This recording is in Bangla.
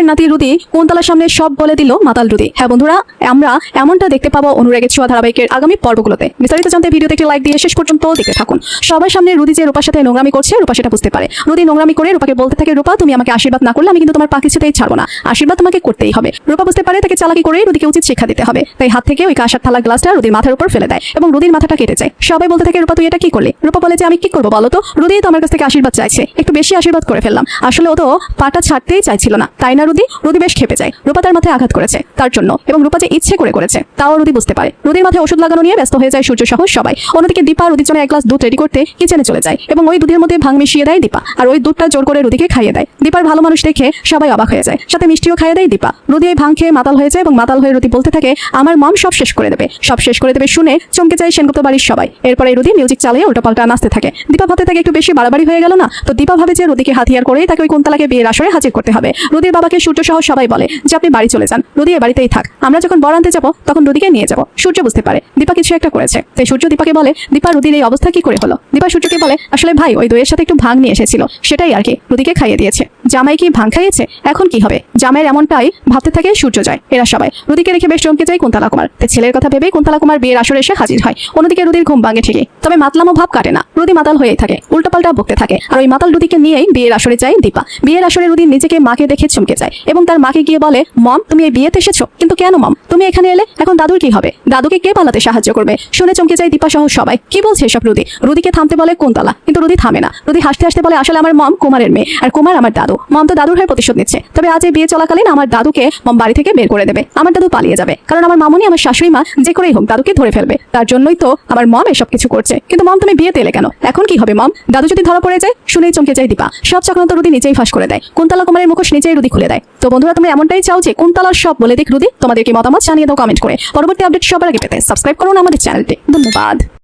মাতালের নাতি রুদি কুন্তলার সামনে সব বলে দিল মাতাল রুদি। হ্যাঁ বন্ধুরা, আমরা এমনটা দেখতে পাবো অনুরাগের ছোঁয়া ধারাবাহিকের আগামী পর্বগুলোতে। বিস্তারিত জানতে ভিডিওতে একটি লাইক দিয়ে শেষ পর্যন্ত দেখতে থাকুন। সবার সামনে রুদি যে রূপার সাথে নোংরামি করছে, রূপা সেটা বুঝতে পারে। রুদি নোংরামি করে রূপাকে বলতে থাকে, রূপা তুমি আমাকে আশীর্বাদ না করলে আমি কিন্তু তোমার পা কিছুতেই ছাড়বো না, আশীর্বাদ তোমাকে করতেই হবে। রূপা বুঝতে পারে তাকে চালাকি করে রুদিকে উচিত শিক্ষা দিতে হবে, তাই হাত থেকে ওই কাঁসার থালা গ্লাসটা রুদির মাথার উপর ফেলে দেয় এবং রুদির মাথাটা কেটে যায়। সবাই বলতে থাকে, রূপা তুই এটা কি করলি? রূপা বলে যে আমি কি করবো বলো তো, রুদি তো আমার কাছ থেকে আশীর্বাদ চাইছে, একটু বেশি আশীর্বাদ করে ফেললাম। আসলে ও তো পাটা ছাড়তেই চাইছিল না, তাই না রুদি? রুদি বেশ খেপে যায়। রূপা তার মাথায় আঘাত করেছে তার জন্য, এবং রূপা যে ইচ্ছে করে করেছে তাও রুদি বুঝতে পারে। রুদির মাথায় ওষুধ লাগানো নিয়ে ব্যস্ত হয়ে যায় সূর্য সহ সবাই। অন্যদিকে দীপা রুদির জন্য এক গ্লাস দুধ রেডি করতে কিচেনে চলে যায় এবং ওই দুধের মধ্যে ভাঙ মিশিয়ে দেয় দীপা, আর ওই দুধটা জোর করে রুদিকে খাইয়ে দেয়। দীপার ভালো মানুষ দেখে সবাই অবাক হয়ে যায়, সাথে মিষ্টিও খাইয়ে দেয় দীপা। রুদি এই ভাঙ খেয়ে মাতাল হয়ে যায় এবং মাতাল হয়ে রুদি বলতে থাকে, আমার মম সব শেষ করে দেবে, সব শেষ করে দেবে। শুনে চমকে যায় সেনগুপ্ত বাড়ির সবাই। এরপরে রুদি মিউজিক চালিয়ে উল্টোপাল্টা নাচতে থাকে। দীপা ভাবতে থাকে একটু বেশি বাড়াবাড়ি হয়ে গেল না? তো দীপা ভাবে যে রুদিকে হাতিয়ার করেই তাকে ওই কুন্তলাকে বিয়ের আসরে হাজির করতে হবে। রুদির বাবাকে সূর্য সহ সবাই বলে যে আপনি বাড়ি চলে যান, রুদি এ বাড়িতেই থাক, আমরা যখন বর আনতে যাবো তখন রুদিকে নিয়ে যাবো। সূর্য বুঝতে পারে দীপা কিছু একটা করেছে, তাই সূর্য দীপাকে বলে, দীপা রুদির এই অবস্থা কি করে হলো? দীপা সূর্যকে বলে, আসলে ভাই ওই দইয়ের সাথে একটু ভাঙ নিয়ে এসেছিল, সেটাই আর কি রুদিকে খাইয়ে দিয়েছে। জামাই কি ভাঙ খাইয়েছে? এখন কি হবে? জামাইয়ের এমনটাই ভাবতে থাকে সূর্য যায়। এরা সবাই রুদিকে রেখে বেশ চমকে যায় কুন্তলা কুমার। তাই ছেলের কথা ভেবেই কুন্তলা কুমার বিয়ের আসরে এসে হাজির হয়। অন্যদিকে রুদির ঘুম ভাঙে ঠিকই, তবে মাতলামো ভাব কাটে না। রুদি মাতাল হয়েই থাকে, উল্টোপাল্টা বকতে থাকে, আর ওই মাতাল রুদিকে নিয়েই বিয়ের আসরে যায় দীপা। বিয়ের আসরে রুদি নিজেকে মাকে দেখে চমকে যায় এবং তার মাকে গিয়ে বলে, মম তুমি এই বিয়েতে এসেছো, কিন্তু কেন মম? তুমি এখানে এলে, এখন দাদুর কি হবে? দাদুকে কে পালাতে সাহায্য করবে? শুনে চমকে যায় দীপা সহ সবাই। কি বলছে এসব রুদি? রুদিকে থামতে বলে কুন্তলা, কিন্তু রুদি থামে না। রুদি হাসতে হাসতে বলে, আসলে আমার মম কুমারের মেয়ে, আর কুমার আমার দাদু। মম তো দাদুর হয়ে প্রতিশোধ নিচ্ছে, তবে আজ এই বিয়ে চলাকালীন আমার দাদুকে মম বাড়ি থেকে বের করে দেবে। আমার দাদু পালিয়ে যাবে, কারণ আমার মামুনি আমার শাশুড়ি মা যে করেই হোক দাদুকে ধরে ফেলবে। তার জন্যই তো আমার মম এসব কিছু করছে। কিন্তু মম তুমি বিয়েতে এলে কেন? এখন কি হবে মম? দাদু যদি ধরা পড়ে যায়? শুনেই চমকে যায় দীপা। সব চক্রান্ত রুদি নিজেই ফাঁস করে দেয়। কুন্তলা কুমারের মুখোশ নিজেই রুদি খুলে দেয়। তো বন্ধুরা, তুমি এমনটাই চাও যে কুন্তলার সব বলে দিক রুদি? তোমাদের কি মতামত জানিয়ে দাও কমেন্ট করে। পরবর্তী আপডেট সবার আগে পেতে সাবস্ক্রাইব করুন আমাদের চ্যানেলটি। ধন্যবাদ।